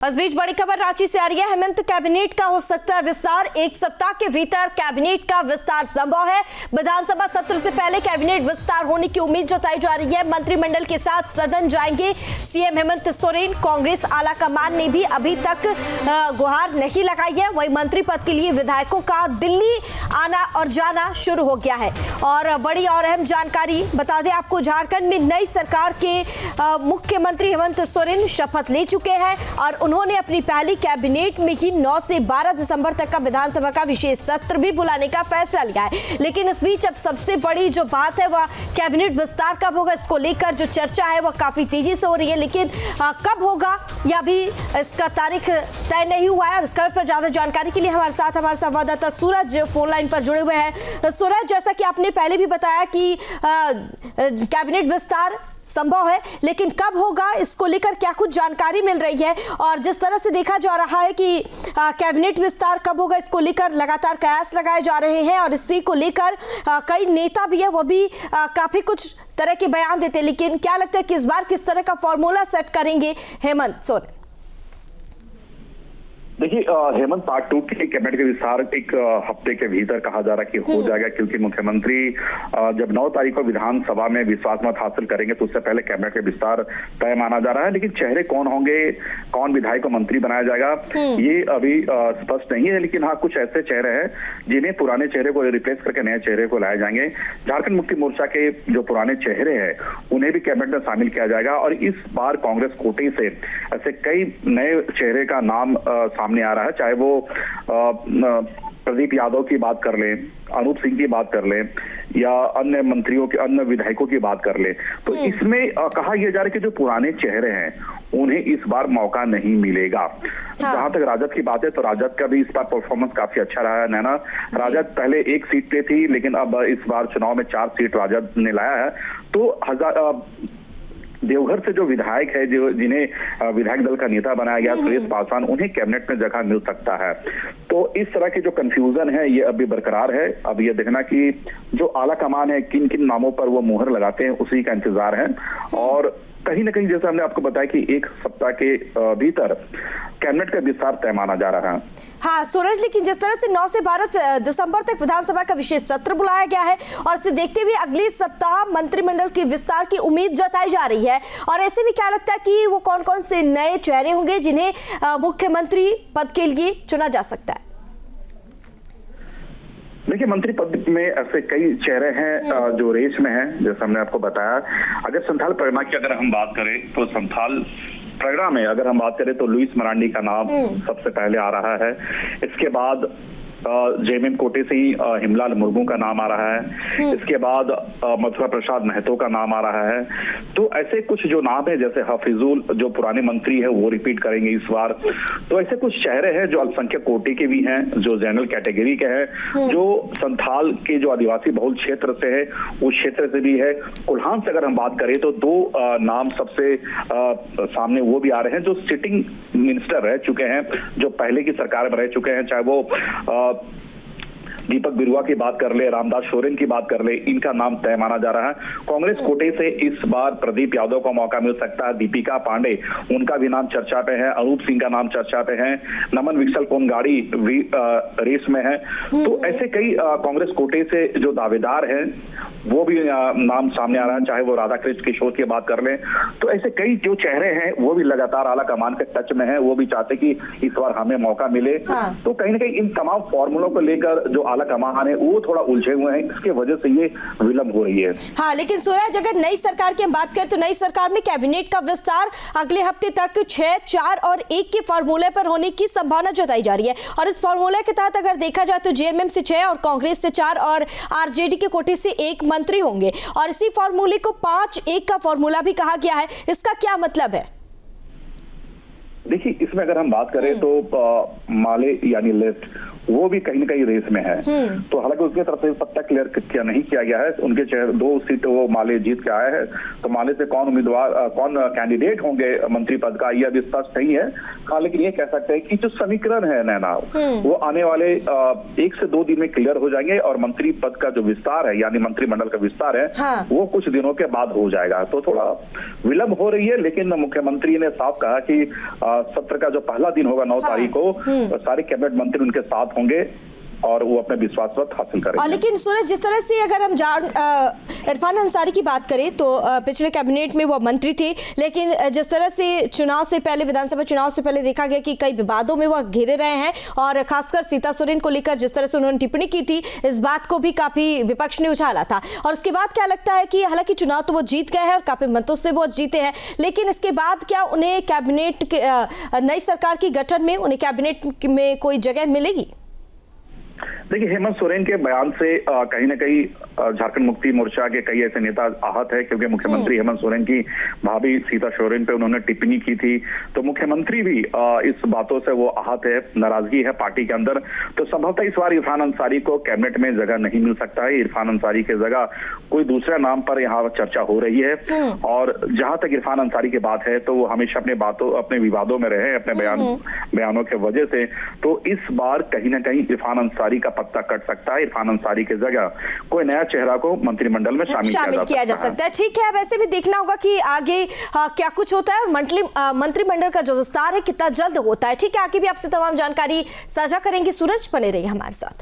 इस बीच बड़ी खबर रांची से आ रही है। हेमंत कैबिनेट का हो सकता है विस्तार। एक सप्ताह के भीतर कैबिनेट का विस्तार संभव है। विधानसभा सत्र से पहले कैबिनेट विस्तार होने की उम्मीद जताई जा रही है। मंत्रिमंडल के साथ सदन जाएंगे सीएम हेमंत सोरेन। कांग्रेस आला कमान ने भी अभी तक गुहार नहीं लगाई है। वही मंत्री पद के लिए विधायकों का दिल्ली आना और जाना शुरू हो गया है। और बड़ी और अहम जानकारी बता दें आपको, झारखंड में नई सरकार के मुख्यमंत्री हेमंत सोरेन शपथ ले चुके हैं और उन्होंने अपनी पहली कैबिनेट में ही 9 से 12 दिसंबर तक का विधानसभा का विशेष सत्र भी बुलाने का फैसला लिया है। लेकिन इस बीच अब सबसे बड़ी जो बात है वह कैबिनेट विस्तार कब होगा, इसको लेकर जो चर्चा है वह काफी तेजी से हो रही है। लेकिन कब होगा यह अभी इसका तारीख तय नहीं हुआ है। और इसका पर ज्यादा जानकारी के लिए हमारे साथ हमारे संवाददाता सूरज फोन लाइन पर जुड़े हुए हैं। सूरज, जैसा कि आपने पहले भी बताया कि कैबिनेट विस्तार संभव है, लेकिन कब होगा इसको लेकर क्या कुछ जानकारी मिल रही है? और जिस तरह से देखा जा रहा है कि कैबिनेट विस्तार कब होगा इसको लेकर लगातार कयास लगाए जा रहे हैं और इसी को लेकर कई नेता भी है वो भी काफी कुछ तरह के बयान देते हैं। लेकिन क्या लगता है कि इस बार किस तरह का फॉर्मूला सेट करेंगे हेमंत सोरेन? देखिए, हेमंत पार्ट 2 के कैबिनेट के विस्तार एक हफ्ते के भीतर कहा जा रहा है कि हो जाएगा, क्योंकि मुख्यमंत्री जब 9 तारीख को विधानसभा में विश्वास मत हासिल करेंगे तो उससे पहले कैबिनेट का विस्तार तय माना जा रहा है। लेकिन चेहरे कौन होंगे, कौन विधायक को मंत्री बनाया जाएगा, ये अभी स्पष्ट नहीं है। लेकिन हाँ, कुछ ऐसे चेहरे हैं जिन्हें पुराने चेहरे को रिप्लेस करके नए चेहरे को लाए जाएंगे। झारखंड मुक्ति मोर्चा के जो पुराने चेहरे हैं उन्हें भी कैबिनेट में शामिल किया जाएगा। और इस बार कांग्रेस कोटे से ऐसे कई नए चेहरे का नाम सामने आ रहा है, चाहे वो प्रदीप यादव की बात कर लें, अनूप सिंह की बात कर लें या अन्य मंत्रियों के अन्य विधायकों की बात कर लें। तो इसमें कहा यह जा रहा है कि जो पुराने चेहरे हैं उन्हें इस बार मौका नहीं मिलेगा। जहां तक राजद की बात है तो राजद का भी इस बार परफॉर्मेंस काफी अच्छा रहा है। नैना, राजद पहले 1 सीट पे थी लेकिन अब इस बार चुनाव में 4 सीट राजद ने लाया है। तो देवघर से जो विधायक है, जो जिन्हें विधायक दल का नेता बनाया गया सुरेश पासवान, उन्हें कैबिनेट में जगह मिल सकता है। तो इस तरह की जो कंफ्यूजन है ये अभी बरकरार है। अब ये देखना कि जो आला कमान है किन किन नामों पर वो मुहर लगाते हैं उसी का इंतजार है। और कहीं ना कहीं जैसे हमने आपको बताया कि एक सप्ताह के भीतर कैबिनेट का विस्तार तय माना जा रहा है। हाँ सूरज, लेकिन जिस तरह से 9 से 12 दिसंबर तक विधानसभा का विशेष सत्र बुलाया गया है और इसे देखते हुए अगले सप्ताह मंत्रिमंडल के विस्तार की उम्मीद जताई जा रही है। और ऐसे में क्या लगता है कि वो कौन कौन से नए चेहरे होंगे जिन्हें मुख्यमंत्री पद के लिए चुना जा सकता है? देखिए, मंत्री पद में ऐसे कई चेहरे हैं जो रेस में हैं, जैसे हमने आपको बताया। अगर संथाल परिक्रमा की अगर हम बात करें तो संथाल परिक्रमा में अगर हम बात करें तो लुइस मरांडी का नाम सबसे पहले आ रहा है। इसके बाद जेएमएम कोटे से ही हिमलाल मुर्मू का नाम आ रहा है। इसके बाद मथुरा प्रसाद महतो का नाम आ रहा है। तो ऐसे कुछ जो नाम है, जैसे हफीजुल जो पुराने मंत्री है वो रिपीट करेंगे इस बार। तो ऐसे कुछ चेहरे हैं जो अल्पसंख्यक कोटे के भी हैं, जो जनरल कैटेगरी के हैं, जो संथाल के जो आदिवासी बहुल क्षेत्र से है उस क्षेत्र से भी है। कोल्हान से अगर हम बात करें तो 2 नाम सबसे सामने वो भी आ रहे हैं जो सिटिंग मिनिस्टर रह चुके हैं, जो पहले की सरकार में रह चुके हैं, चाहे वो दीपक बिरुआ की बात कर ले, रामदास सोरेन की बात कर ले, इनका नाम तय माना जा रहा है। कांग्रेस कोटे से इस बार प्रदीप यादव को मौका मिल सकता है। दीपिका पांडे, उनका भी नाम चर्चा पे है। अनूप सिंह का नाम चर्चा पे है। नमन विक्सल कोनगाड़ी रेस में है। तो ऐसे कई कांग्रेस कोटे से जो दावेदार हैं वो भी नाम सामने आ रहा है, चाहे वो राधा कृष्ण किशोर की बात कर ले। तो ऐसे कई जो चेहरे हैं वो भी लगातार आला कमान के टच में है। वो भी चाहते कि इस बार हमें मौका मिले। तो कहीं ना कहीं इन तमाम फॉर्मूलों को लेकर जो आला कमान है वो थोड़ा उलझे हुए हैं, इसके वजह से ये विलंब हो रही है। हाँ, लेकिन सूरज, अगर नई सरकार की हम बात करें तो नई सरकार में कैबिनेट का विस्तार अगले हफ्ते तक 6, 4 और 1 के फॉर्मूले पर होने की संभावना जताई जा रही है। और इस फॉर्मूले के तहत अगर देखा जाए तो जेएमएम से 6 और कांग्रेस से 4 और आरजेडी के कोटे से 1 मंत्री होंगे। और इसी फॉर्मूले को 5-1 का फॉर्मूला भी कहा गया है। इसका क्या मतलब है? देखिए, इसमें अगर हम बात करें तो माले यानी लेफ्ट वो भी कहीं ना कहीं रेस में है। तो हालांकि उसकी तरफ से पत्ता क्लियर किया नहीं किया गया है। उनके 2 सीट वो माले जीत के आए हैं, तो माले से कौन उम्मीदवार कौन कैंडिडेट होंगे मंत्री पद का यह अभी स्पष्ट नहीं है। हाँ, लेकिन ये कह सकते हैं कि जो समीकरण है नैना, वो आने वाले 1 से 2 दिन में क्लियर हो जाएंगे और मंत्री पद का जो विस्तार है यानी मंत्रिमंडल का विस्तार है, हाँ। वो कुछ दिनों के बाद हो जाएगा। तो थोड़ा विलंब हो रही है, लेकिन मुख्यमंत्री ने साफ कहा कि सत्र का जो पहला दिन होगा 9 तारीख को, सारे कैबिनेट मंत्री उनके साथ होंगे और वो अपने विश्वास मत हासिल करेंगे। लेकिन सूरज, जिस तरह से अगर हम इरफान अंसारी की बात करें तो पिछले कैबिनेट में वो मंत्री थे, लेकिन जिस तरह से चुनाव से पहले, विधानसभा चुनाव से पहले देखा गया कि कई विवादों में वो घिरे रहे हैं और खासकर सीता सोरेन को लेकर जिस तरह से उन्होंने टिप्पणी की थी, इस बात को भी काफी विपक्ष ने उछाला था। और उसके बाद क्या लगता है कि हालांकि चुनाव तो वो जीत गए हैं और काफी मतों से वो जीते हैं, लेकिन इसके बाद क्या उन्हें कैबिनेट नई सरकार की गठन में उन्हें कैबिनेट में कोई जगह मिलेगी? देखिए, हेमंत सोरेन के बयान से कहीं ना कहीं झारखंड मुक्ति मोर्चा के कई ऐसे नेता आहत है, क्योंकि मुख्यमंत्री हेमंत सोरेन की भाभी सीता सोरेन पे उन्होंने टिप्पणी की थी, तो मुख्यमंत्री भी इस बातों से वो आहत है, नाराजगी है पार्टी के अंदर। तो संभवतः इस बार इरफान अंसारी को कैबिनेट में जगह नहीं मिल सकता है। इरफान अंसारी की जगह कोई दूसरे नाम पर यहाँ चर्चा हो रही है। और जहां तक इरफान अंसारी की बात है, तो वो हमेशा अपने विवादों में रहे, अपने बयानों के वजह से। तो इस बार कहीं ना कहीं इरफान अंसारी का पत्ता कट सकता है। इरफान अंसारी की जगह कोई नया चेहरा को मंत्रिमंडल में शामिल किया जा सकता है। ठीक है, अब ऐसे भी देखना होगा कि आगे क्या कुछ होता है और मंत्रिमंडल का जो विस्तार है कितना जल्द होता है। ठीक है, आगे भी आपसे तमाम जानकारी साझा करेंगे। सूरज, बने रहिए हमारे साथ।